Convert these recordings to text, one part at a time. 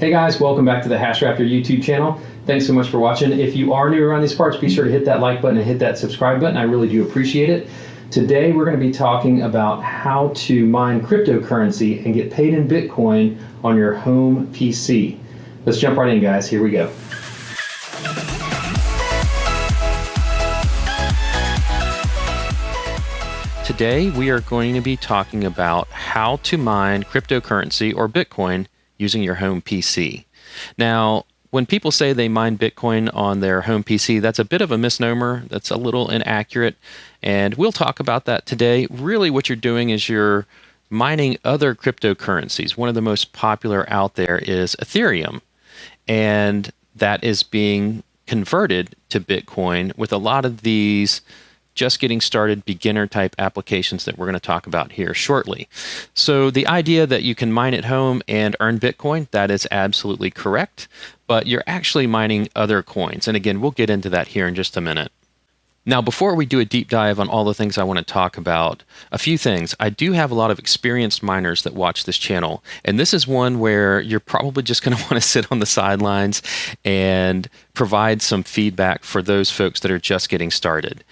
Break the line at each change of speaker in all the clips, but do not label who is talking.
Hey guys, welcome back to the Hash Raptor YouTube channel. Thanks so much for watching. If you are new around these parts, be sure to hit that like button and hit that subscribe button. I really do appreciate it. Today we're going to be talking about how to mine cryptocurrency and get paid in Bitcoin on your home PC. Let's jump right in, guys. Here we go. Today we are going to be talking about how to mine cryptocurrency or Bitcoin using your home PC. Now, when people say they mine Bitcoin on their home PC, that's a bit of a misnomer. That's a little inaccurate, and we'll talk about that today. Really, what you're doing is you're mining other cryptocurrencies. One of the most popular out there is Ethereum, and that is being converted to Bitcoin with a lot of these just getting started beginner type applications that we're going to talk about here shortly. So the idea that you can mine at home and earn Bitcoin, that is absolutely correct, but you're actually mining other coins. And again, we'll get into that here in just a minute. Now, before we do a deep dive on all the things I want to talk about, a few things. I do have a lot of experienced miners that watch this channel, and this is one where you're probably just going to want to sit on the sidelines and provide some feedback for those folks that are just getting started.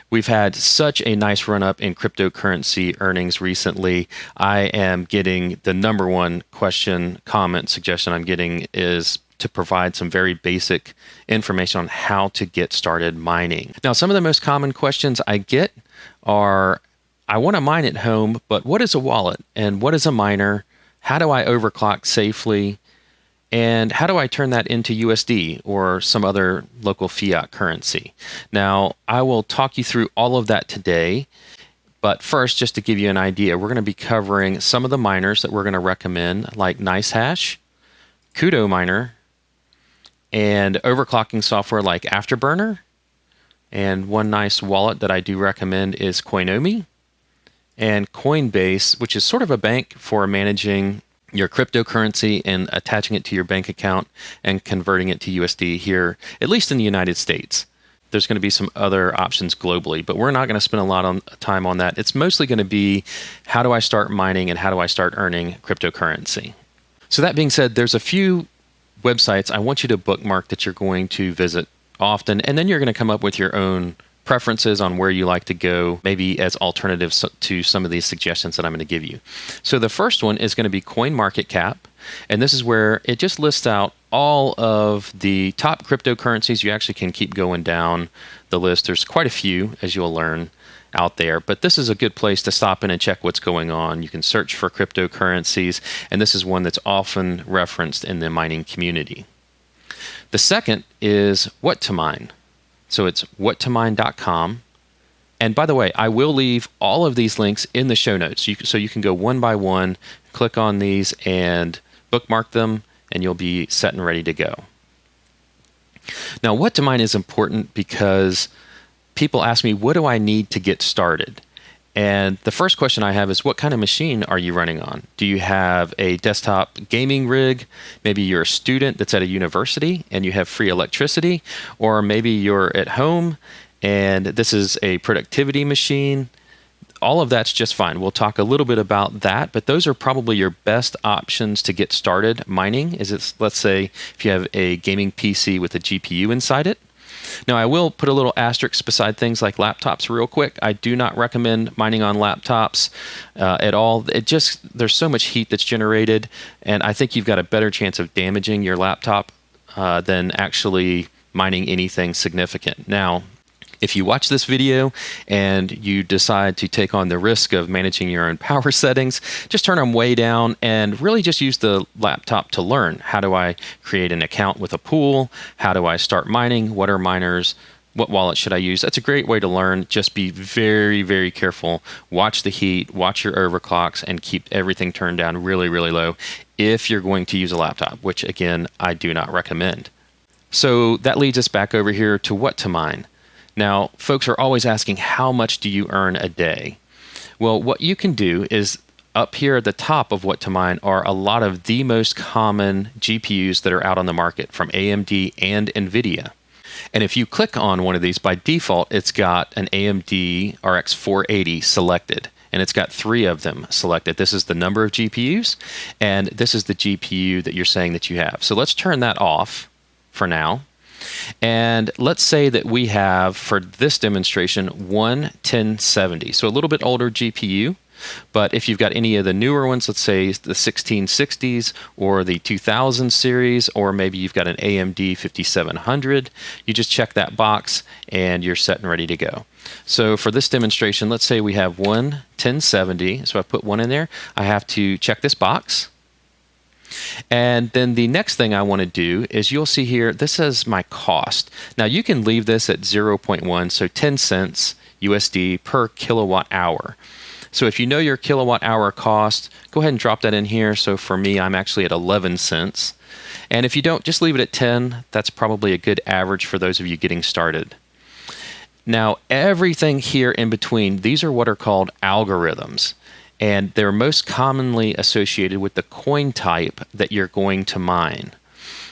We've had such a nice run up in cryptocurrency earnings recently. I am getting the number one question, comment, suggestion I'm getting is to provide some very basic information on how to get started mining. Now, some of the most common questions I get are, I want to mine at home, but what is a wallet? And what is a miner? How do I overclock safely? And how do I turn that into USD or some other local fiat currency? Now, I will talk you through all of that today. But first, just to give you an idea, we're going to be covering some of the miners that we're going to recommend, like NiceHash, Kudo Miner, and overclocking software like Afterburner. And one nice wallet that I do recommend is Coinomi, and Coinbase, which is sort of a bank for managing your cryptocurrency and attaching it to your bank account and converting it to USD here, at least in the United States. There's going to be some other options globally, but we're not going to spend a lot of time on that. It's mostly going to be how do I start mining and how do I start earning cryptocurrency. So that being said, there's a few websites I want you to bookmark that you're going to visit often, and then you're going to come up with your own preferences on where you like to go, maybe as alternatives to some of these suggestions that I'm going to give you. So the first one is going to be CoinMarketCap, and this is where it just lists out all of the top cryptocurrencies. You actually can keep going down the list. There's quite a few, as you'll learn, out there, but this is a good place to stop in and check what's going on. You can search for cryptocurrencies, and this is one that's often referenced in the mining community. The second is What to Mine. So it's whattomine.com. And by the way, I will leave all of these links in the show notes. So you can go one by one, click on these and bookmark them, and you'll be set and ready to go. Now, What to Mine is important because people ask me, what do I need to get started? And the first question I have is, what kind of machine are you running on? Do you have a desktop gaming rig? Maybe you're a student that's at a university and you have free electricity, or maybe you're at home and this is a productivity machine. All of that's just fine. We'll talk a little bit about that, but those are probably your best options to get started mining. Let's say if you have a gaming PC with a GPU inside it. Now, I will put a little asterisk beside things like laptops real quick. I do not recommend mining on laptops at all. There's so much heat that's generated, and I think you've got a better chance of damaging your laptop than actually mining anything significant. Now, if you watch this video and you decide to take on the risk of managing your own power settings, just turn them way down and really just use the laptop to learn. How do I create an account with a pool? How do I start mining? What are miners? What wallet should I use? That's a great way to learn. Just be very, very careful. Watch the heat, watch your overclocks, and keep everything turned down really, really low if you're going to use a laptop, which again, I do not recommend. So that leads us back over here to What to Mine. Now, folks are always asking, how much do you earn a day? Well, what you can do is up here at the top of What to Mine are a lot of the most common GPUs that are out on the market from AMD and NVIDIA. And if you click on one of these, by default, it's got an AMD RX 480 selected. and it's got 3 of them selected. This is the number of GPUs, and this is the GPU that you're saying that you have. So let's turn that off for now. And let's say that we have, for this demonstration, one 1070. So a little bit older GPU. But if you've got any of the newer ones, let's say the 1660s or the 2000 series, or maybe you've got an AMD 5700, you just check that box and you're set and ready to go. So for this demonstration, let's say we have one 1070. So I put 1 in there. I have to check this box. And then the next thing I want to do is, you'll see here, this is my cost. Now you can leave this at 0.1, so 10 cents USD per kilowatt hour. So if you know your kilowatt hour cost, go ahead and drop that in here. So for me, I'm actually at 11 cents. And if you don't, just leave it at 10. That's probably a good average for those of you getting started. Now, everything here in between, these are what are called algorithms. And they're most commonly associated with the coin type that you're going to mine.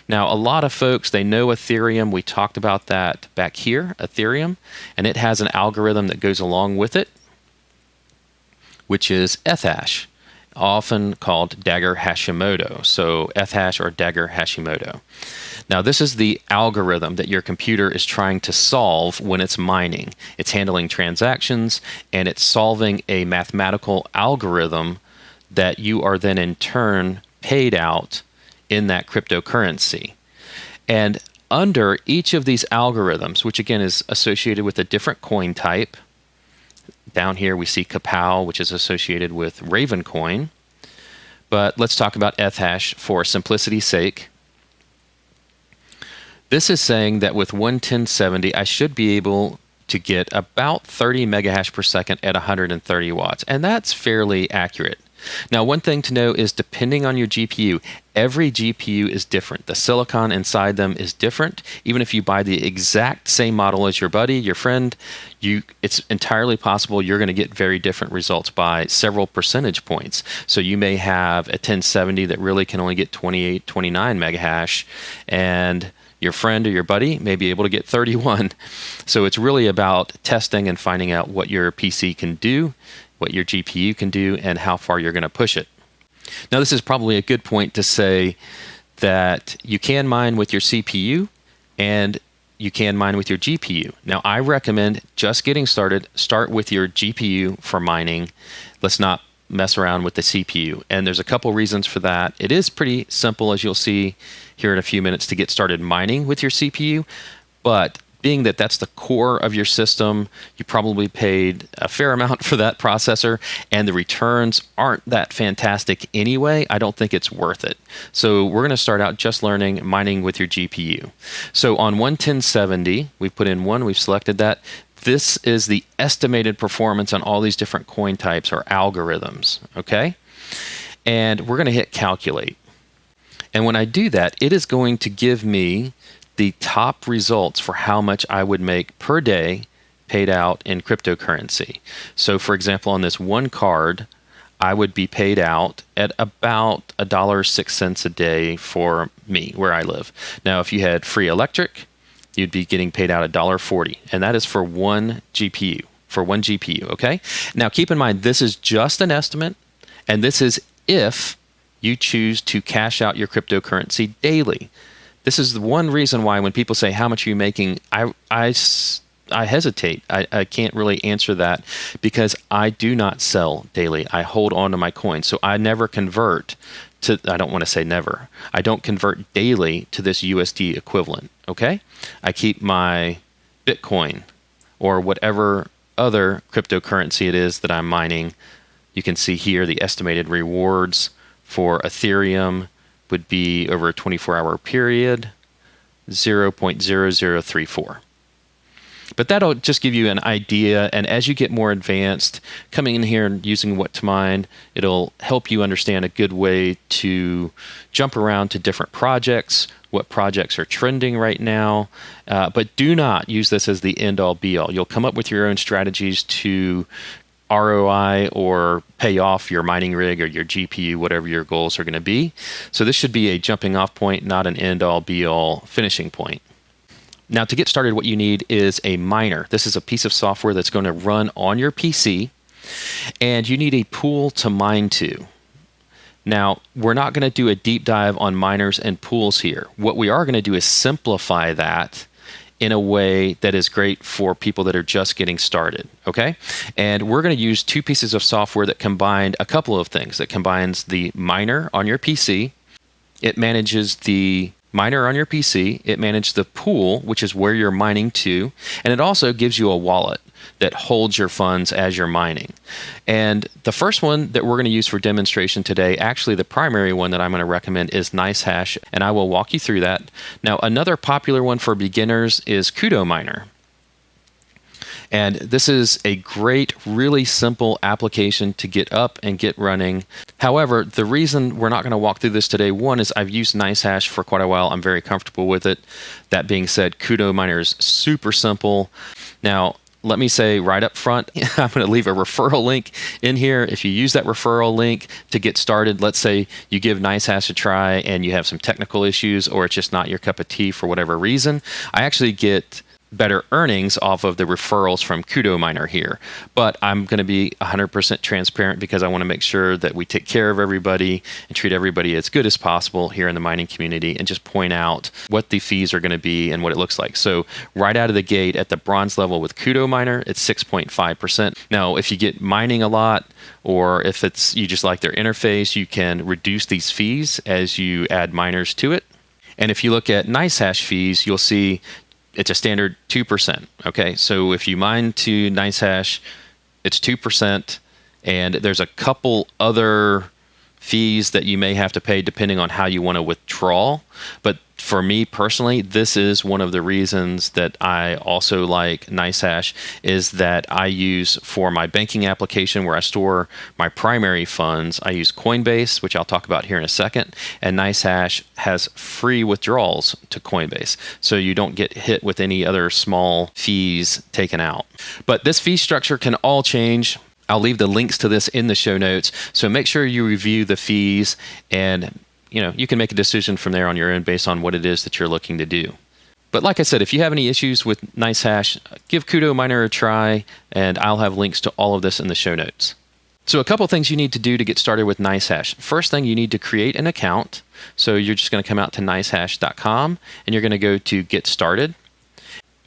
Now, a lot of folks, they know Ethereum. We talked about that back here, Ethereum. And it has an algorithm that goes along with it, which is Ethash, often called Dagger Hashimoto. So Ethash or Dagger Hashimoto. Now, this is the algorithm that your computer is trying to solve when it's mining. It's handling transactions, and it's solving a mathematical algorithm that you are then in turn paid out in that cryptocurrency. And under each of these algorithms, which again is associated with a different coin type, down here we see Kapow, which is associated with Raven coin. But let's talk about Ethash for simplicity's sake. This is saying that with one 1070, I should be able to get about 30 megahash per second at 130 watts. And that's fairly accurate. Now, one thing to know is, depending on your GPU, every GPU is different. The silicon inside them is different. Even if you buy the exact same model as your buddy, your friend, it's entirely possible you're going to get very different results by several percentage points. So you may have a 1070 that really can only get 28, 29 megahash, and your friend or your buddy may be able to get 31. So it's really about testing and finding out what your PC can do, what your GPU can do, and how far you're going to push it. Now, this is probably a good point to say that you can mine with your CPU and you can mine with your GPU. Now, I recommend just getting started, start with your GPU for mining. Let's not mess around with the CPU. And there's a couple reasons for that. It is pretty simple, as you'll see here in a few minutes, to get started mining with your CPU. But being that that's the core of your system, you probably paid a fair amount for that processor, and the returns aren't that fantastic anyway. I don't think it's worth it. So we're going to start out just learning mining with your GPU. So on one 1070, we've put in 1, we've selected that. This is the estimated performance on all these different coin types or algorithms, okay? And we're going to hit calculate. And when I do that, it is going to give me the top results for how much I would make per day paid out in cryptocurrency. So for example, on this one card, I would be paid out at about $1.06 a day for me, where I live. Now, if you had free electric, you'd be getting paid out $1.40, and that is for one GPU, okay? Now, keep in mind, this is just an estimate, and this is if you choose to cash out your cryptocurrency daily. This is the one reason why when people say, how much are you making? I hesitate. I can't really answer that because I do not sell daily. I hold on to my coins. So I never convert to, I don't want to say never. I don't convert daily to this USD equivalent, okay? I keep my Bitcoin or whatever other cryptocurrency it is that I'm mining. You can see here the estimated rewards for Ethereum would be over a 24-hour period, 0.0034. But that'll just give you an idea, and as you get more advanced, coming in here and using what to mine, it'll help you understand a good way to jump around to different projects, what projects are trending right now, but do not use this as the end-all be-all. You'll come up with your own strategies to ROI or pay off your mining rig or your GPU, whatever your goals are going to be. So this should be a jumping off point, not an end-all be-all finishing point. Now, to get started, what you need is a miner. This is a piece of software that's going to run on your PC. And you need a pool to mine to. Now, we're not going to do a deep dive on miners and pools here. What we are going to do is simplify that in a way that is great for people that are just getting started, okay? And we're going to use two pieces of software that combine a couple of things. That combines the miner on your PC. It manages the miner on your PC. It manages the pool, which is where you're mining to. And it also gives you a wallet that holds your funds as you're mining. And the first one that we're going to use for demonstration today, actually the primary one that I'm going to recommend is NiceHash, and I will walk you through that. Now, another popular one for beginners is Kudo Miner. And this is a great, really simple application to get up and get running. However, the reason we're not going to walk through this today, one is I've used NiceHash for quite a while. I'm very comfortable with it. That being said, Kudo Miner is super simple. Now, let me say right up front, I'm going to leave a referral link in here. If you use that referral link to get started, let's say you give NiceHash a try and you have some technical issues or it's just not your cup of tea for whatever reason, I actually get better earnings off of the referrals from Kudo Miner here. But I'm going to be 100% transparent because I want to make sure that we take care of everybody and treat everybody as good as possible here in the mining community and just point out what the fees are going to be and what it looks like. So right out of the gate at the bronze level with Kudo Miner, it's 6.5%. Now, if you get mining a lot or if it's you just like their interface, you can reduce these fees as you add miners to it. And if you look at NiceHash fees, you'll see it's a standard 2%. Okay, so if you mine to NiceHash, it's 2%, and there's a couple other fees that you may have to pay depending on how you want to withdraw. But for me personally, this is one of the reasons that I also like NiceHash is that I use for my banking application where I store my primary funds, I use Coinbase, which I'll talk about here in a second, and NiceHash has free withdrawals to Coinbase. So you don't get hit with any other small fees taken out. But this fee structure can all change. I'll leave the links to this in the show notes. So make sure you review the fees and you can make a decision from there on your own based on what it is that you're looking to do. But like I said, if you have any issues with NiceHash, give Kudo Miner a try, and I'll have links to all of this in the show notes. So a couple things you need to do to get started with NiceHash. First thing, you need to create an account. So you're just going to come out to nicehash.com, and you're going to go to Get Started.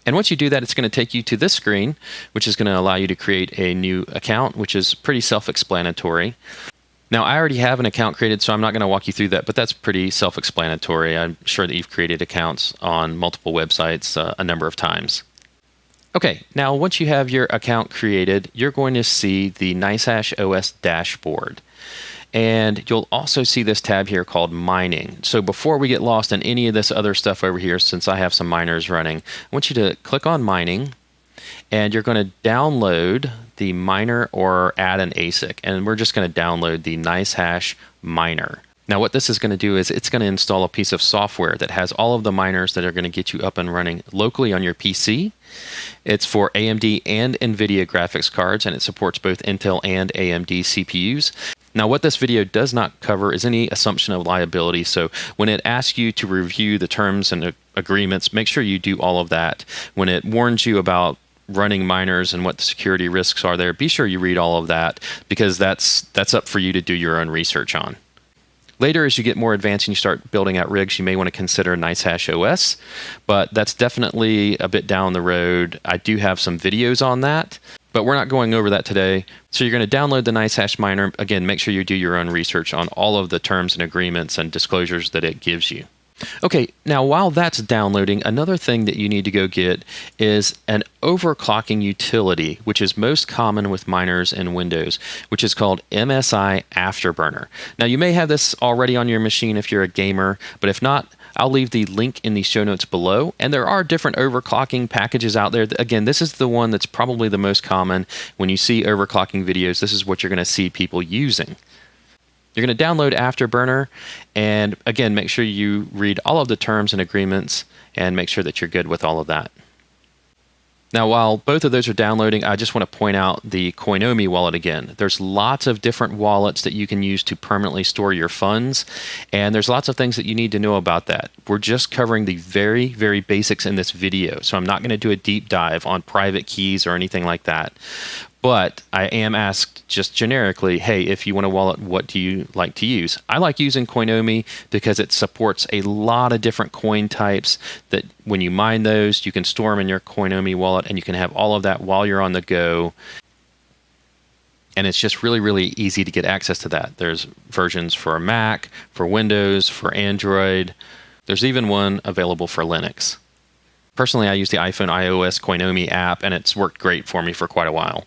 And once you do that, it's going to take you to this screen, which is going to allow you to create a new account, which is pretty self-explanatory. Now, I already have an account created, so I'm not going to walk you through that, but that's pretty self-explanatory. I'm sure that you've created accounts on multiple websites a number of times. Okay, now once you have your account created, you're going to see the NiceHash OS dashboard. And you'll also see this tab here called Mining. So before we get lost in any of this other stuff over here, since I have some miners running, I want you to click on Mining, and you're going to download the miner or add an ASIC. And we're just going to download the NiceHash Miner. Now what this is going to do is it's going to install a piece of software that has all of the miners that are going to get you up and running locally on your PC. It's for AMD and NVIDIA graphics cards, and it supports both Intel and AMD CPUs. Now, what this video does not cover is any assumption of liability. So when it asks you to review the terms and agreements, make sure you do all of that. When it warns you about running miners and what the security risks are there, be sure you read all of that because that's up for you to do your own research on. Later, as you get more advanced and you start building out rigs, you may want to consider NiceHash OS, but that's definitely a bit down the road. I do have some videos on that, but we're not going over that today. So you're going to download the NiceHash Miner. Again, make sure you do your own research on all of the terms and agreements and disclosures that it gives you. Okay, now while that's downloading, another thing that you need to go get is an overclocking utility, which is most common with miners in Windows, which is called MSI Afterburner. Now you may have this already on your machine if you're a gamer, but if not, I'll leave the link in the show notes below. And there are different overclocking packages out there. Again, this is the one that's probably the most common. When you see overclocking videos, this is what you're going to see people using. You're going to download Afterburner, and again, make sure you read all of the terms and agreements and make sure that you're good with all of that. Now, while both of those are downloading, I just want to point out the Coinomi wallet again. There's lots of different wallets that you can use to permanently store your funds, and there's lots of things that you need to know about that. We're just covering the very, very basics in this video, so I'm not going to do a deep dive on private keys or anything like that. But I am asked just generically, hey, if you want a wallet, what do you like to use? I like using Coinomi because it supports a lot of different coin types that when you mine those, you can store them in your Coinomi wallet and you can have all of that while you're on the go. And it's just really, really easy to get access to that. There's versions for Mac, for Windows, for Android. There's even one available for Linux. Personally, I use the iPhone iOS Coinomi app, and it's worked great for me for quite a while.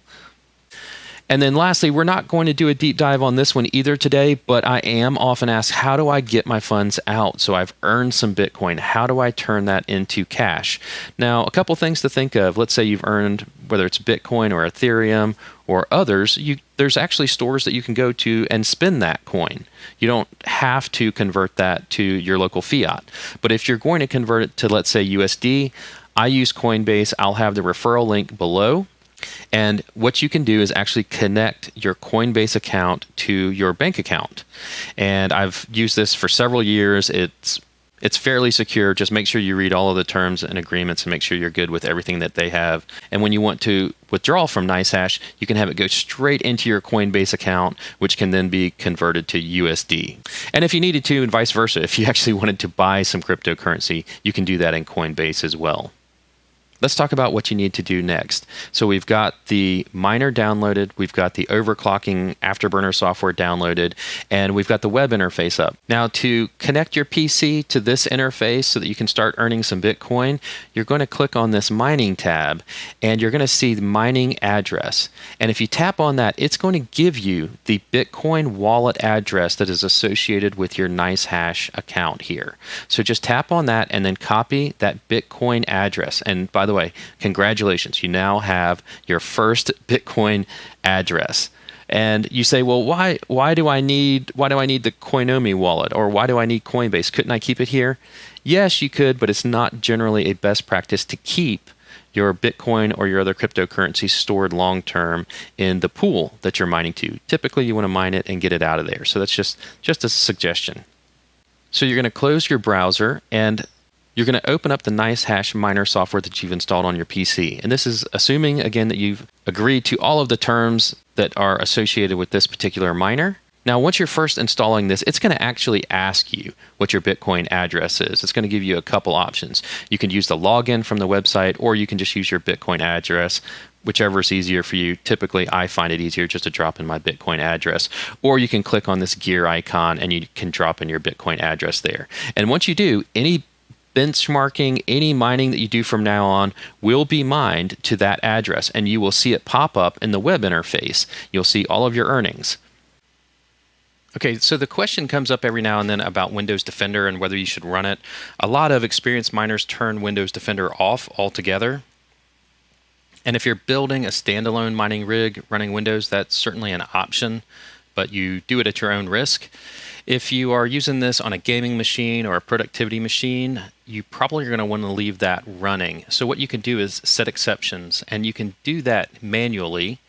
And then lastly, we're not going to do a deep dive on this one either today, but I am often asked, how do I get my funds out? So I've earned some Bitcoin. How do I turn that into cash? Now, a couple things to think of. Let's say you've earned, whether it's Bitcoin or Ethereum or others, there's actually stores that you can go to and spend that coin. You don't have to convert that to your local fiat. But if you're going to convert it to, let's say, USD, I use Coinbase. I'll have the referral link below. And what you can do is actually connect your Coinbase account to your bank account. And I've used this for several years. It's fairly secure. Just make sure you read all of the terms and agreements and make sure you're good with everything that they have. And when you want to withdraw from NiceHash, you can have it go straight into your Coinbase account, which can then be converted to USD. And if you needed to, and vice versa, if you actually wanted to buy some cryptocurrency, you can do that in Coinbase as well. Let's talk about what you need to do next. So we've got the miner downloaded, we've got the overclocking afterburner software downloaded, and we've got the web interface up. Now to connect your PC to this interface so that you can start earning some Bitcoin, you're going to click on this mining tab, and you're going to see the mining address. And if you tap on that, it's going to give you the Bitcoin wallet address that is associated with your NiceHash account here. So just tap on that and then copy that Bitcoin address. And by the way, congratulations, you now have your first Bitcoin address. And you say, well, why do I need the Coinomi wallet, or why do I need Coinbase? Couldn't I keep it here? Yes, you could, but it's not generally a best practice to keep your Bitcoin or your other cryptocurrency stored long term in the pool that you're mining to. Typically, you want to mine it and get it out of there. So that's just a suggestion. So you're going to close your browser and you're going to open up the NiceHash miner software that you've installed on your PC. And this is assuming, again, that you've agreed to all of the terms that are associated with this particular miner. Now, once you're first installing this, it's going to actually ask you what your Bitcoin address is. It's going to give you a couple options. You can use the login from the website, or you can just use your Bitcoin address, whichever is easier for you. Typically, I find it easier just to drop in my Bitcoin address. Or you can click on this gear icon and you can drop in your Bitcoin address there. And once you do, any benchmarking, any mining that you do from now on will be mined to that address, and you will see it pop up in the web interface. You'll see all of your earnings. Okay, so the question comes up every now and then about Windows Defender and whether you should run it. A lot of experienced miners turn Windows Defender off altogether. And if you're building a standalone mining rig running Windows, that's certainly an option, but you do it at your own risk. If you are using this on a gaming machine or a productivity machine, you probably are going to want to leave that running. So what you can do is set exceptions, and you can do that manually,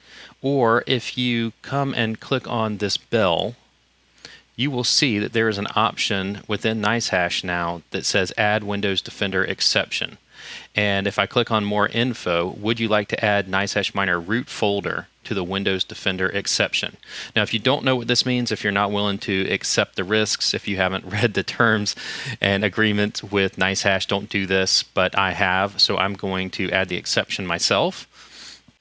or if you come and click on this bell, you will see that there is an option within NiceHash now that says Add Windows Defender Exception. And if I click on More Info, would you like to add NiceHash Miner root folder to the Windows Defender exception? Now, if you don't know what this means, if you're not willing to accept the risks, if you haven't read the terms and agreements with NiceHash, don't do this, but I have, so I'm going to add the exception myself.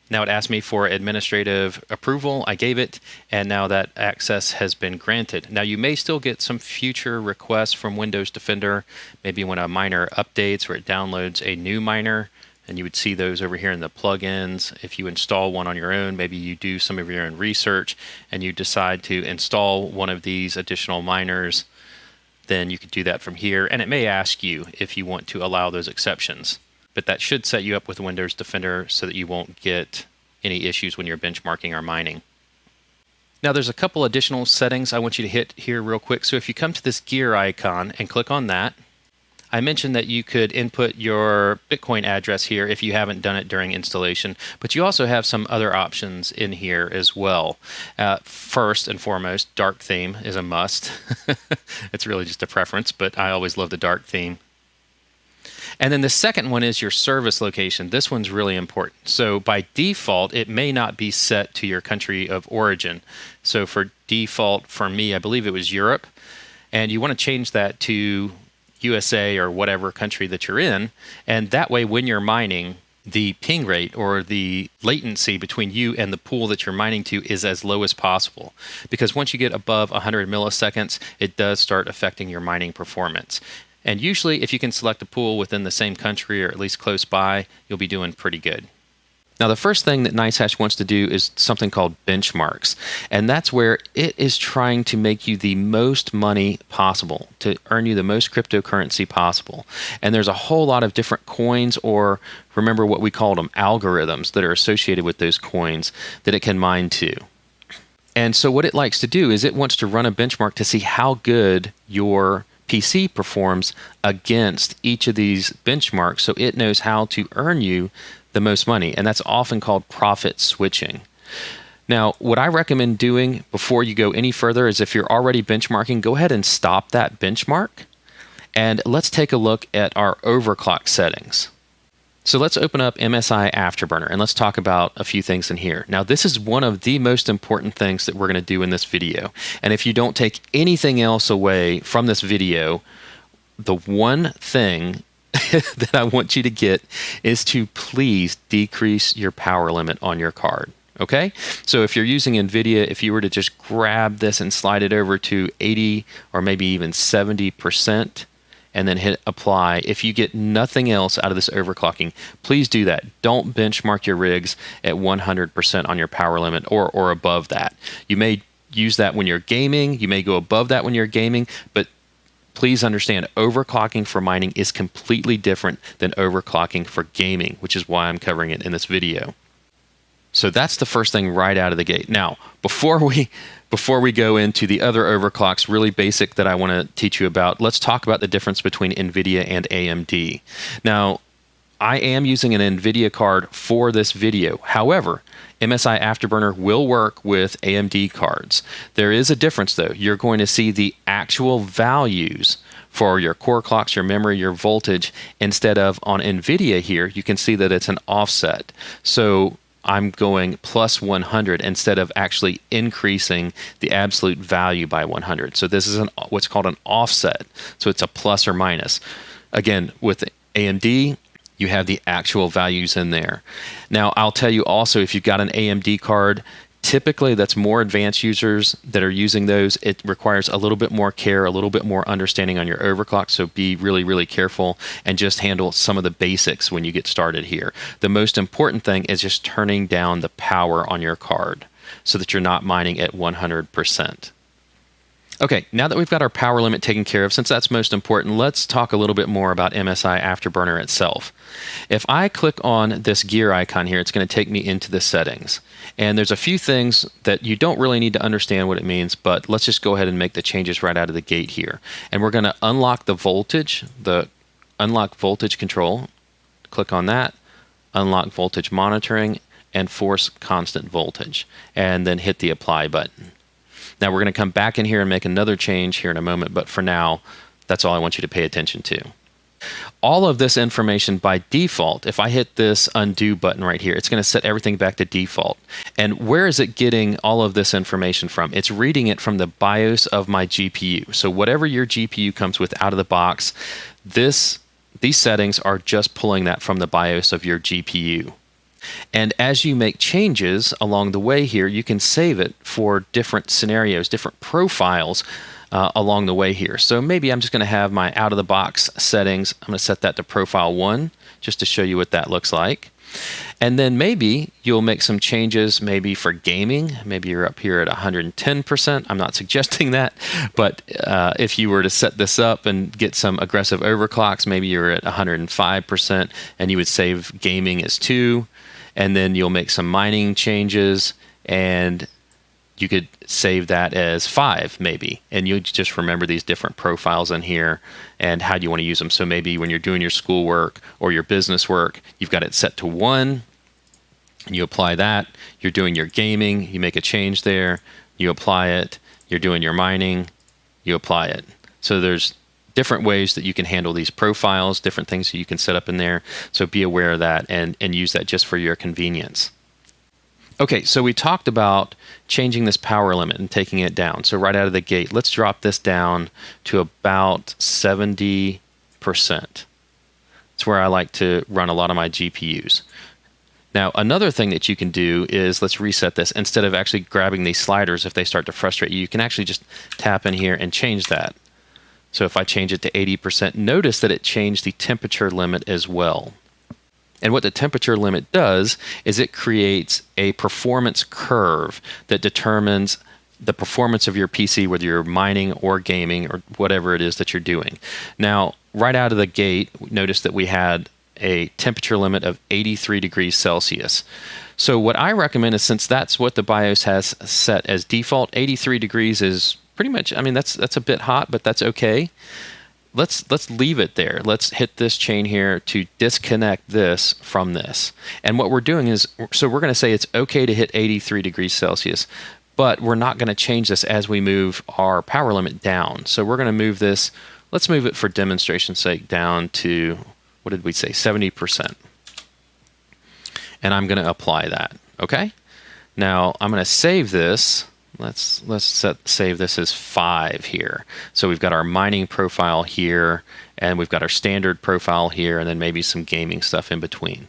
Now it asked me for administrative approval. I gave it, and now that access has been granted. Now you may still get some future requests from Windows Defender, maybe when a miner updates or it downloads a new miner, and you would see those over here in the plugins. If you install one on your own, maybe you do some of your own research and you decide to install one of these additional miners, then you could do that from here. And it may ask you if you want to allow those exceptions. But that should set you up with Windows Defender so that you won't get any issues when you're benchmarking or mining. Now there's a couple additional settings I want you to hit here real quick. So if you come to this gear icon and click on that, I mentioned that you could input your Bitcoin address here if you haven't done it during installation, but you also have some other options in here as well. First and foremost, dark theme is a must. It's really just a preference, but I always love the dark theme. And then the second one is your service location. This one's really important. So by default, it may not be set to your country of origin. So for default, for me, I believe it was Europe. And you want to change that to USA or whatever country that you're in. And that way, when you're mining, the ping rate or the latency between you and the pool that you're mining to is as low as possible. Because once you get above 100 milliseconds, it does start affecting your mining performance. And usually, if you can select a pool within the same country or at least close by, you'll be doing pretty good. Now, the first thing that NiceHash wants to do is something called benchmarks. And that's where it is trying to make you the most money possible, to earn you the most cryptocurrency possible. And there's a whole lot of different coins, or remember what we called them, algorithms, that are associated with those coins that it can mine to. And so what it likes to do is it wants to run a benchmark to see how good your PC performs against each of these benchmarks, so it knows how to earn you the most money, and that's often called profit switching. Now, what I recommend doing before you go any further is if you're already benchmarking, go ahead and stop that benchmark, and let's take a look at our overclock settings. So let's open up MSI Afterburner, and let's talk about a few things in here. Now, this is one of the most important things that we're going to do in this video, and if you don't take anything else away from this video, the one thing that I want you to get is to please decrease your power limit on your card. Okay? So if you're using NVIDIA, if you were to just grab this and slide it over to 80 or maybe even 70% and then hit apply, if you get nothing else out of this overclocking, please do that. Don't benchmark your rigs at 100% on your power limit or above that. You may use that when you're gaming. You may go above that when you're gaming, but please understand, overclocking for mining is completely different than overclocking for gaming, which is why I'm covering it in this video. So that's the first thing right out of the gate. Now, before we go into the other overclocks, really basic that I want to teach you about, let's talk about the difference between NVIDIA and AMD. Now, I am using an NVIDIA card for this video. However, MSI Afterburner will work with AMD cards. There is a difference though. You're going to see the actual values for your core clocks, your memory, your voltage, instead of on NVIDIA here, you can see that it's an offset. So I'm going plus 100 instead of actually increasing the absolute value by 100. So this is what's called an offset. So it's a plus or minus. Again, with AMD, you have the actual values in there. Now, I'll tell you also, if you've got an AMD card, typically that's more advanced users that are using those. It requires a little bit more care, a little bit more understanding on your overclock, so be really, really careful and just handle some of the basics when you get started here. The most important thing is just turning down the power on your card so that you're not mining at 100%. Okay, now that we've got our power limit taken care of, since that's most important, let's talk a little bit more about MSI Afterburner itself. If I click on this gear icon here, it's going to take me into the settings. And there's a few things that you don't really need to understand what it means, but let's just go ahead and make the changes right out of the gate here. And we're going to unlock the voltage, the unlock voltage control. Click on that, unlock voltage monitoring, and force constant voltage. And then hit the apply button. Now we're going to come back in here and make another change here in a moment, but for now, that's all I want you to pay attention to. All of this information by default, if I hit this undo button right here, it's going to set everything back to default. And where is it getting all of this information from? It's reading it from the BIOS of my GPU. So whatever your GPU comes with out of the box, these settings are just pulling that from the BIOS of your GPU. And as you make changes along the way here, you can save it for different scenarios, different profiles along the way here. So maybe I'm just going to have my out-of-the-box settings. I'm going to set that to profile 1 just to show you what that looks like. And then maybe you'll make some changes maybe for gaming. Maybe you're up here at 110%. I'm not suggesting that, but if you were to set this up and get some aggressive overclocks, maybe you're at 105% and you would save gaming as 2. And then you'll make some mining changes and you could save that as 5 maybe. And you just remember these different profiles in here and how do you want to use them. So maybe when you're doing your schoolwork or your business work, you've got it set to 1 and you apply that. You're doing your gaming, you make a change there, you apply it. You're doing your mining, you apply it. So there's different ways that you can handle these profiles, different things that you can set up in there. So be aware of that and use that just for your convenience. Okay, so we talked about changing this power limit and taking it down. So right out of the gate, let's drop this down to about 70%. It's where I like to run a lot of my GPUs. Now, another thing that you can do is, let's reset this. Instead of actually grabbing these sliders, if they start to frustrate you, you can actually just tap in here and change that. So if I change it to 80%, notice that it changed the temperature limit as well. And what the temperature limit does is it creates a performance curve that determines the performance of your PC, whether you're mining or gaming or whatever it is that you're doing. Now, right out of the gate, notice that we had a temperature limit of 83 degrees Celsius. So what I recommend is, since that's what the BIOS has set as default, 83 degrees is pretty much, I mean, that's a bit hot, but that's okay. Let's leave it there. Let's hit this chain here to disconnect this from this. And what we're doing is, so we're going to say it's okay to hit 83 degrees Celsius, but we're not going to change this as we move our power limit down. So we're going to move this, let's move it for demonstration's sake down to, what did we say, 70%. And I'm going to apply that, okay? Now I'm going to save this. Let's save this as 5 here. So we've got our mining profile here, and we've got our standard profile here, and then maybe some gaming stuff in between.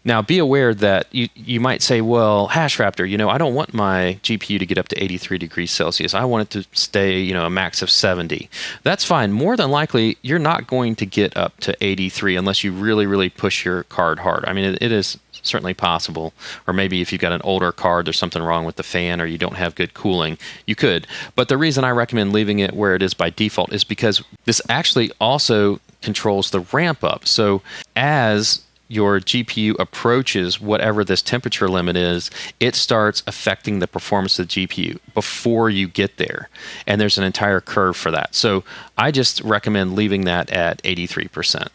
Now be aware that you might say, well, HashRaptor, I don't want my GPU to get up to 83 degrees Celsius. I want it to stay, a max of 70. That's fine. More than likely, you're not going to get up to 83 unless you really, really push your card hard. I mean, it is certainly possible. Or maybe if you've got an older card, there's something wrong with the fan, or you don't have good cooling, you could. But the reason I recommend leaving it where it is by default is because this actually also controls the ramp up. So as your GPU approaches whatever this temperature limit is, it starts affecting the performance of the GPU before you get there. And there's an entire curve for that. So I just recommend leaving that at 83%.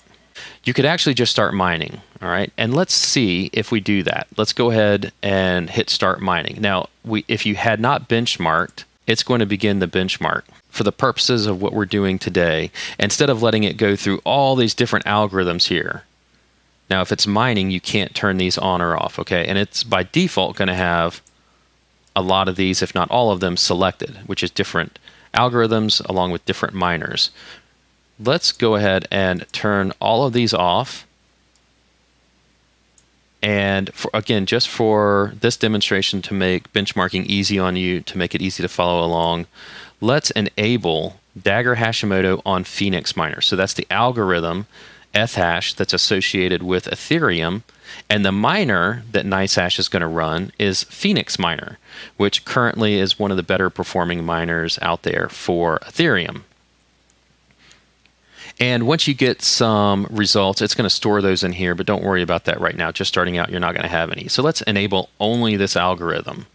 You could actually just start mining, all right? And let's see if we do that. Let's go ahead and hit start mining. Now, if you had not benchmarked, it's going to begin the benchmark. For the purposes of what we're doing today, instead of letting it go through all these different algorithms here. Now, if it's mining, you can't turn these on or off, okay? And it's by default going to have a lot of these, if not all of them, selected, which is different algorithms along with different miners. Let's go ahead and turn all of these off. And again, just for this demonstration, to make benchmarking easy on you, to make it easy to follow along, let's enable Dagger Hashimoto on Phoenix Miner. So that's the algorithm Ethash that's associated with Ethereum, and the miner that NiceHash is going to run is Phoenix Miner, which currently is one of the better performing miners out there for Ethereum. And once you get some results, it's going to store those in here, but don't worry about that right now. Just starting out, you're not going to have any. So let's enable only this algorithm.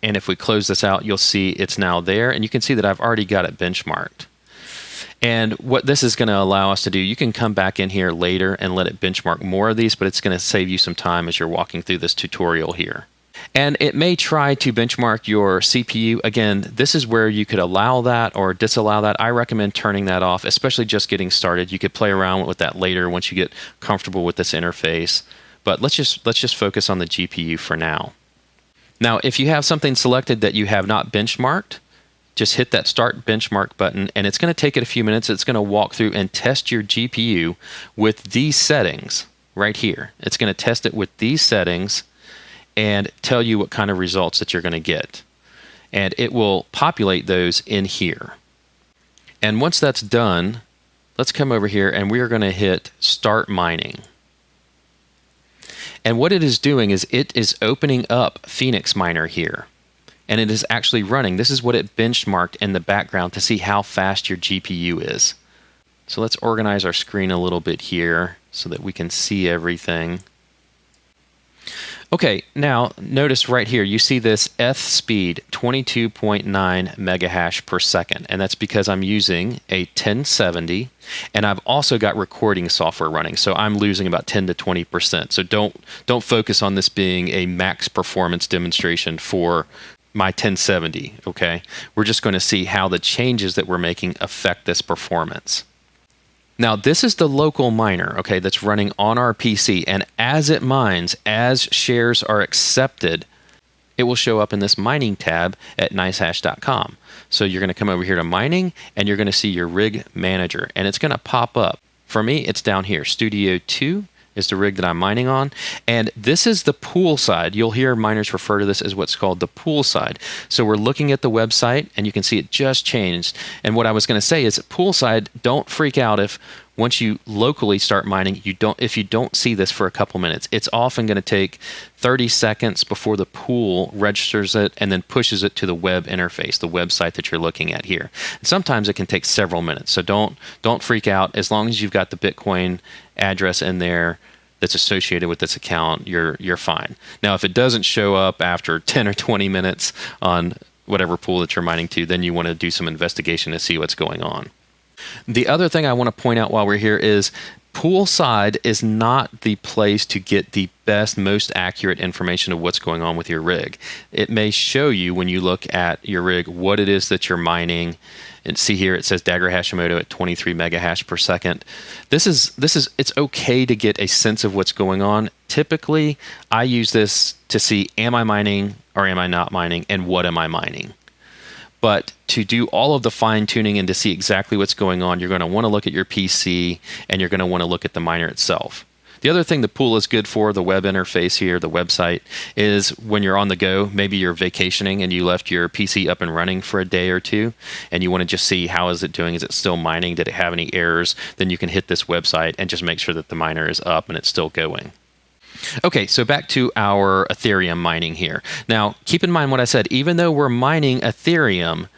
And if we close this out, you'll see it's now there, and you can see that I've already got it benchmarked. And what this is going to allow us to do, you can come back in here later and let it benchmark more of these, but it's going to save you some time as you're walking through this tutorial here. And it may try to benchmark your CPU. Again, this is where you could allow that or disallow that. I recommend turning that off, especially just getting started. You could play around with that later once you get comfortable with this interface. But let's just focus on the GPU for now. Now, if you have something selected that you have not benchmarked, just hit that Start Benchmark button, and it's going to take it a few minutes. It's going to walk through and test your GPU with these settings right here. It's going to test it with these settings and tell you what kind of results that you're going to get. And it will populate those in here. And once that's done, let's come over here and we are going to hit Start Mining. And what it is doing is it is opening up Phoenix Miner here. And it is actually running. This is what it benchmarked in the background to see how fast your GPU is. So let's organize our screen a little bit here so that we can see everything. Okay, now notice right here, you see this ETH speed, 22.9 megahash per second, and that's because I'm using a 1070, and I've also got recording software running, so I'm losing about 10 to 20%. So don't focus on this being a max performance demonstration for my 1070, okay? We're just going to see how the changes that we're making affect this performance. Now, this is the local miner, okay, that's running on our PC, and as it mines, as shares are accepted, it will show up in this mining tab at nicehash.com. So you're going to come over here to mining, and you're going to see your rig manager, and it's going to pop up. For me, it's down here. Studio 2 is the rig that I'm mining on, and this is the pool side. You'll hear miners refer to this as what's called the pool side. So we're looking at the website, and you can see it just changed. And what I was going to say is pool side, don't freak out if once you locally start mining, if you don't see this for a couple minutes. It's often going to take 30 seconds before the pool registers it and then pushes it to the web interface, the website that you're looking at here. And sometimes it can take several minutes. So don't freak out. As long as you've got the Bitcoin address in there that's associated with this account, you're fine. Now, if it doesn't show up after 10 or 20 minutes on whatever pool that you're mining to, then you want to do some investigation to see what's going on. The other thing I want to point out while we're here is poolside is not the place to get the best, most accurate information of what's going on with your rig. It may show you when you look at your rig what it is that you're mining. And see here, it says Dagger Hashimoto at 23 megahash per second. It's okay to get a sense of what's going on. Typically, I use this to see, am I mining or am I not mining, and what am I mining? But to do all of the fine tuning and to see exactly what's going on, you're going to want to look at your PC and you're going to want to look at the miner itself. The other thing the pool is good for, the web interface here, the website, is when you're on the go, maybe you're vacationing and you left your PC up and running for a day or two, and you want to just see how is it doing, is it still mining, did it have any errors, then you can hit this website and just make sure that the miner is up and it's still going. Okay, so back to our Ethereum mining here. Now, keep in mind what I said. Even though we're mining Ethereum,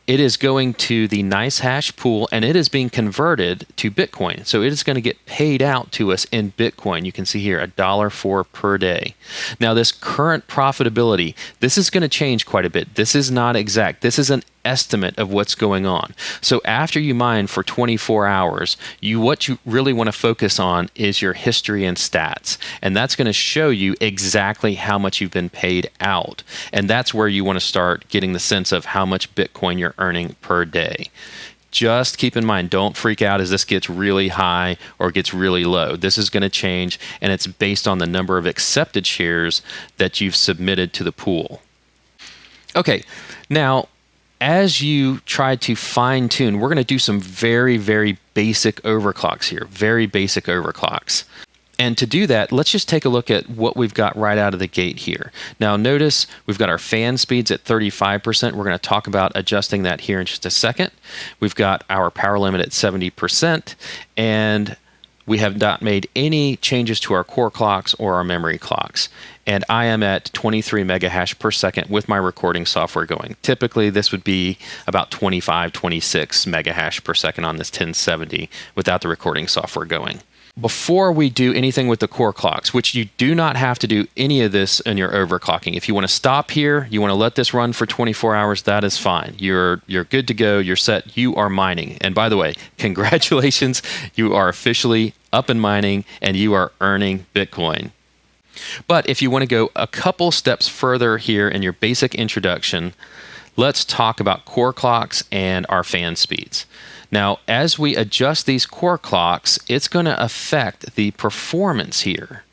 it is going to the NiceHash pool, and it is being converted to Bitcoin. So it is going to get paid out to us in Bitcoin. You can see here, $1.04 per day. Now, this current profitability, this is going to change quite a bit. This is not exact. This is an estimate of what's going on. So after you mine for 24 hours, what you really want to focus on is your history and stats. And that's going to show you exactly how much you've been paid out. And that's where you want to start getting the sense of how much Bitcoin you're earning per day. Just keep in mind, don't freak out as this gets really high or gets really low. This is going to change, and it's based on the number of accepted shares that you've submitted to the pool. Okay, now, as you try to fine tune, we're going to do some very, very basic overclocks here, very basic overclocks. And to do that, let's just take a look at what we've got right out of the gate here. Now notice we've got our fan speeds at 35%. We're going to talk about adjusting that here in just a second. We've got our power limit at 70%, and we have not made any changes to our core clocks or our memory clocks. And I am at 23 megahash per second with my recording software going. Typically, this would be about 25, 26 megahash per second on this 1070 without the recording software going. Before we do anything with the core clocks, which you do not have to do any of this in your overclocking. If you want to stop here, you want to let this run for 24 hours, that is fine. You're good to go. You're set. You are mining. And by the way, congratulations. You are officially up and mining, and you are earning Bitcoin. But if you want to go a couple steps further here in your basic introduction, let's talk about core clocks and our fan speeds. Now, as we adjust these core clocks, it's going to affect the performance here.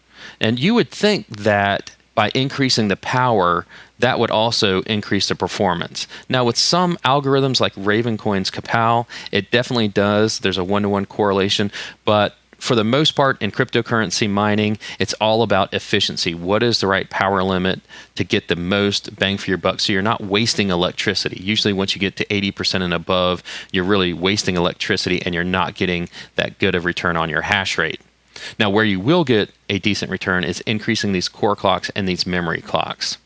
And you would think that by increasing the power, that would also increase the performance. Now, with some algorithms like Ravencoin's Capal, it definitely does. There's a one-to-one correlation, but for the most part in cryptocurrency mining, it's all about efficiency. What is the right power limit to get the most bang for your buck so you're not wasting electricity? Usually once you get to 80% and above, you're really wasting electricity and you're not getting that good of return on your hash rate. Now, where you will get a decent return is increasing these core clocks and these memory clocks.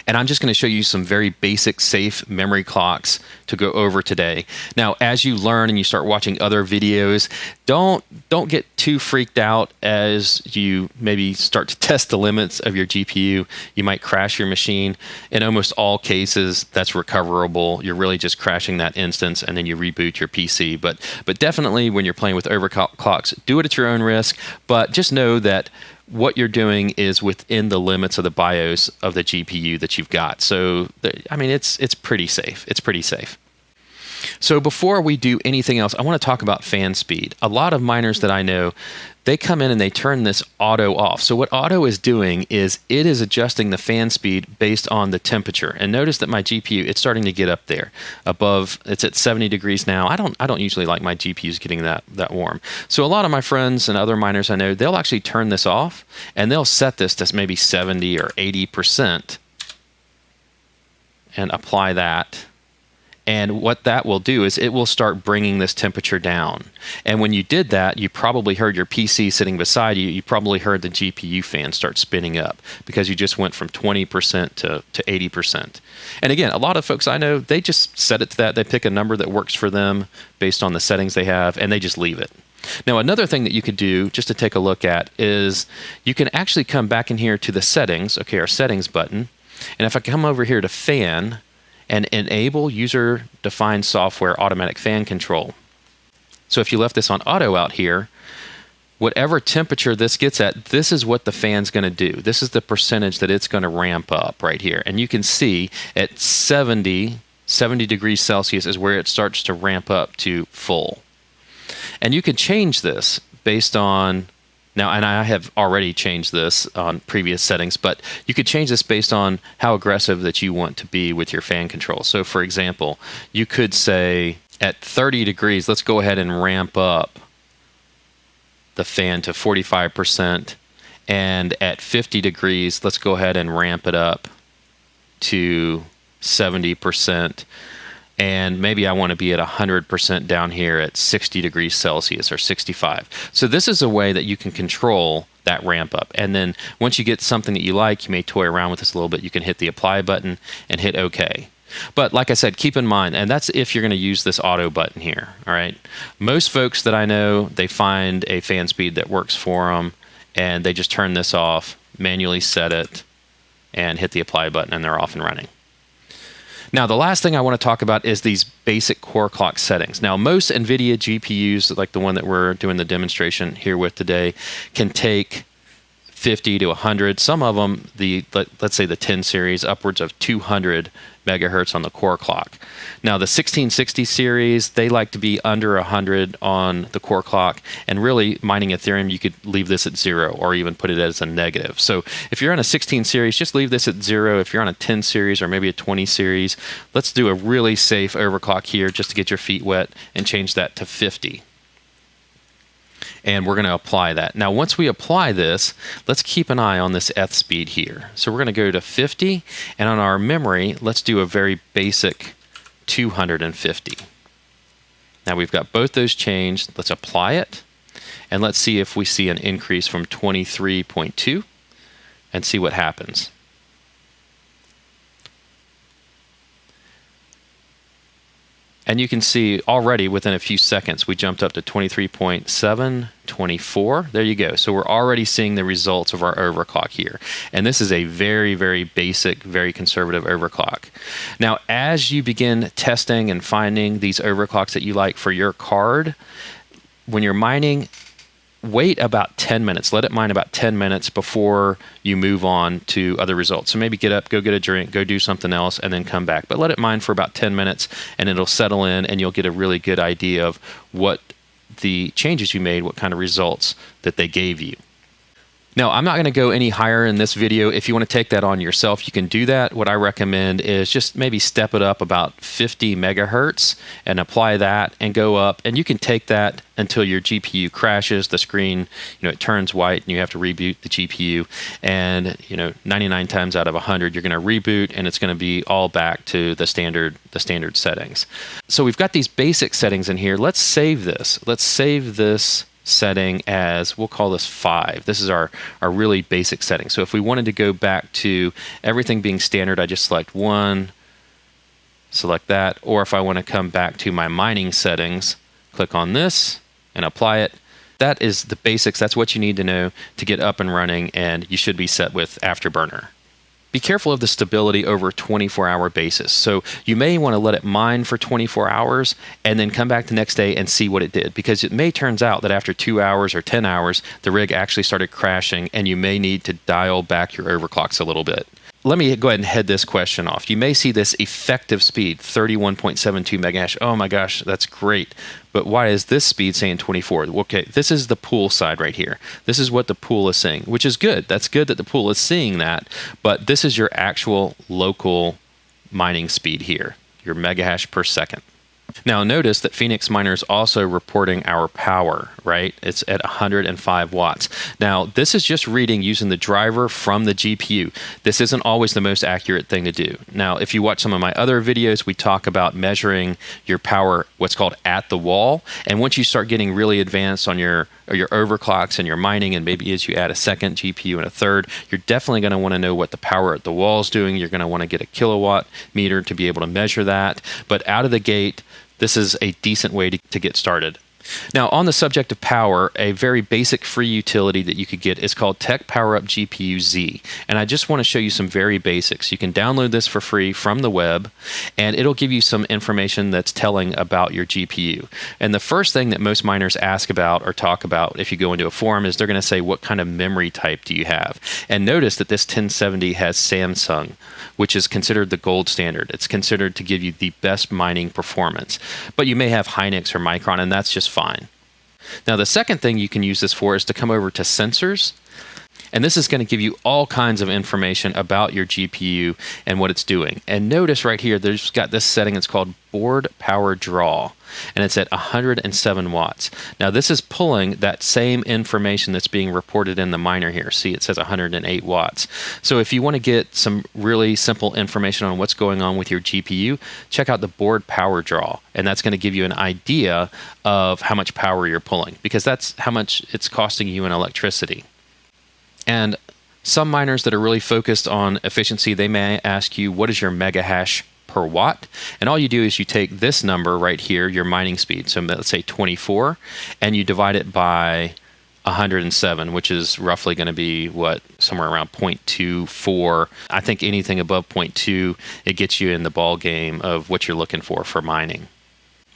And I'm just going to show you some very basic, safe memory clocks to go over today. Now, as you learn and you start watching other videos, don't get too freaked out as you maybe start to test the limits of your GPU. You might crash your machine. In almost all cases, that's recoverable. You're really just crashing that instance, and then you reboot your PC. But definitely when you're playing with overclocks, do it at your own risk. But just know that what you're doing is within the limits of the BIOS of the GPU that you've got. So, I mean, it's pretty safe. It's pretty safe. So before we do anything else, I want to talk about fan speed. A lot of miners that I know, they come in and they turn this auto off. So what auto is doing is it is adjusting the fan speed based on the temperature. And notice that my GPU, it's starting to get up there above, it's at 70 degrees now. I don't usually like my GPUs getting that warm. So a lot of my friends and other miners I know, they'll actually turn this off and they'll set this to maybe 70 or 80% and apply that. And what that will do is it will start bringing this temperature down. And when you did that, you probably heard your PC sitting beside you. You probably heard the GPU fan start spinning up because you just went from 20% to 80%. And again, a lot of folks I know, they just set it to that. They pick a number that works for them based on the settings they have, and they just leave it. Now, another thing that you could do, just to take a look at, is you can actually come back in here to the settings, okay, our settings button. And if I come over here to fan, and enable user-defined software automatic fan control. So if you left this on auto out here, whatever temperature this gets at, this is what the fan's going to do. This is the percentage that it's going to ramp up right here. And you can see at 70 degrees Celsius is where it starts to ramp up to full. And you can change this based on, now, and I have already changed this on previous settings, but you could change this based on how aggressive that you want to be with your fan control. So for example, you could say at 30 degrees, let's go ahead and ramp up the fan to 45%. And at 50 degrees, let's go ahead and ramp it up to 70%. And maybe I want to be at 100% down here at 60 degrees Celsius or 65. So this is a way that you can control that ramp up. And then once you get something that you like, you may toy around with this a little bit. You can hit the apply button and hit OK. But like I said, keep in mind, and that's if you're going to use this auto button here. All right. Most folks that I know, they find a fan speed that works for them, and they just turn this off, manually set it, and hit the apply button, and they're off and running. Now, the last thing I want to talk about is these basic core clock settings. Now, most NVIDIA GPUs, like the one that we're doing the demonstration here with today, can take 50 to 100. Some of them, let's say the 10 series, upwards of 200 megahertz on the core clock. Now, the 1660 series, they like to be under 100 on the core clock. And really, mining Ethereum, you could leave this at 0 or even put it as a negative. So if you're on a 16 series, just leave this at 0. If you're on a 10 series or maybe a 20 series, let's do a really safe overclock here just to get your feet wet and change that to 50. And we're going to apply that. Now, once we apply this, let's keep an eye on this F speed here. So we're going to go to 50, and on our memory, let's do a very basic 250. Now we've got both those changed. Let's apply it, and let's see if we see an increase from 23.2 and see what happens. And you can see already within a few seconds, we jumped up to 23.7, 24. There you go. So we're already seeing the results of our overclock here. And this is a very, very basic, very conservative overclock. Now, as you begin testing and finding these overclocks that you like for your card, when you're mining, wait about 10 minutes. Let it mine about 10 minutes before you move on to other results. So maybe get up, go get a drink, go do something else, and then come back. But let it mine for about 10 minutes, and it'll settle in, and you'll get a really good idea of what the changes you made, what kind of results that they gave you. Now, I'm not going to go any higher in this video. If you want to take that on yourself, you can do that. What I recommend is just maybe step it up about 50 megahertz and apply that and go up. And you can take that until your GPU crashes. The screen, it turns white and you have to reboot the GPU. And, 99 times out of 100, you're going to reboot and it's going to be all back to the standard settings. So we've got these basic settings in here. Let's save this. Let's save this setting as, we'll call this 5. This is our really basic setting. So if we wanted to go back to everything being standard, I just select 1, select that. Or if I want to come back to my mining settings, click on this and apply it. That is the basics. That's what you need to know to get up and running, and you should be set with Afterburner. be careful of the stability over a 24-hour basis. So you may want to let it mine for 24 hours and then come back the next day and see what it did, because it may turns out that after 2 hours or 10 hours, the rig actually started crashing and you may need to dial back your overclocks a little bit. Let me go ahead and head this question off. You may see this effective speed, 31.72 megahash. Oh my gosh, that's great. But why is this speed saying 24? Okay, this is the pool side right here. This is what the pool is saying, which is good. That's good that the pool is seeing that. But this is your actual local mining speed here, your megahash per second. Now notice that Phoenix Miner is also reporting our power, right? It's at 105 watts. Now this is just reading using the driver from the GPU. This isn't always the most accurate thing to do. Now if you watch some of my other videos, we talk about measuring your power, what's called at the wall. And once you start getting really advanced on your overclocks and your mining, and maybe as you add a second GPU and a third, you're definitely going to want to know what the power at the wall is doing. You're going to want to get a kilowatt meter to be able to measure that. But out of the gate, this is a decent way to get started. Now, on the subject of power, a very basic free utility that you could get is called Tech PowerUp GPU Z. And I just want to show you some very basics. You can download this for free from the web, and it'll give you some information that's telling about your GPU. And the first thing that most miners ask about or talk about if you go into a forum is they're going to say, what kind of memory type do you have? And notice that this 1070 has Samsung, which is considered the gold standard. It's considered to give you the best mining performance. But you may have Hynix or Micron, and that's just fine. Now the second thing you can use this for is to come over to sensors, and this is going to give you all kinds of information about your GPU and what it's doing. And notice right here, there's got this setting, it's called board power draw, and it's at 107 watts. Now this is pulling that same information that's being reported in the miner here. See, it says 108 watts. So if you want to get some really simple information on what's going on with your GPU, check out the board power draw, and that's going to give you an idea of how much power you're pulling, because that's how much it's costing you in electricity. And some miners that are really focused on efficiency, they may ask you, what is your megahash per watt? And all you do is you take this number right here, your mining speed, so let's say 24, and you divide it by 107, which is roughly going to be what, somewhere around 0.24. I think anything above 0.2, it gets you in the ball game of what you're looking for mining.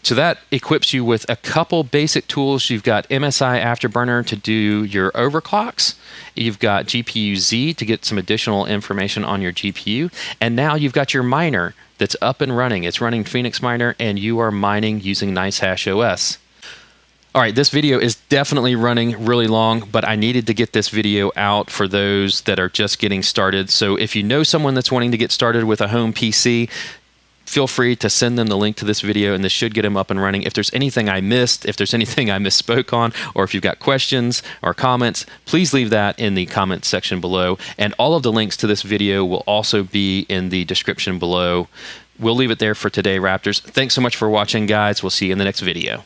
So that equips you with a couple basic tools. You've got MSI Afterburner to do your overclocks. You've got GPU Z to get some additional information on your GPU. And now you've got your miner that's up and running. It's running Phoenix Miner, and you are mining using NiceHash OS. All right, this video is definitely running really long, but I needed to get this video out for those that are just getting started. So if you know someone that's wanting to get started with a home PC, feel free to send them the link to this video, and this should get them up and running. If there's anything I missed, if there's anything I misspoke on, or if you've got questions or comments, please leave that in the comments section below. And all of the links to this video will also be in the description below. We'll leave it there for today, Raptors. Thanks so much for watching, guys. We'll see you in the next video.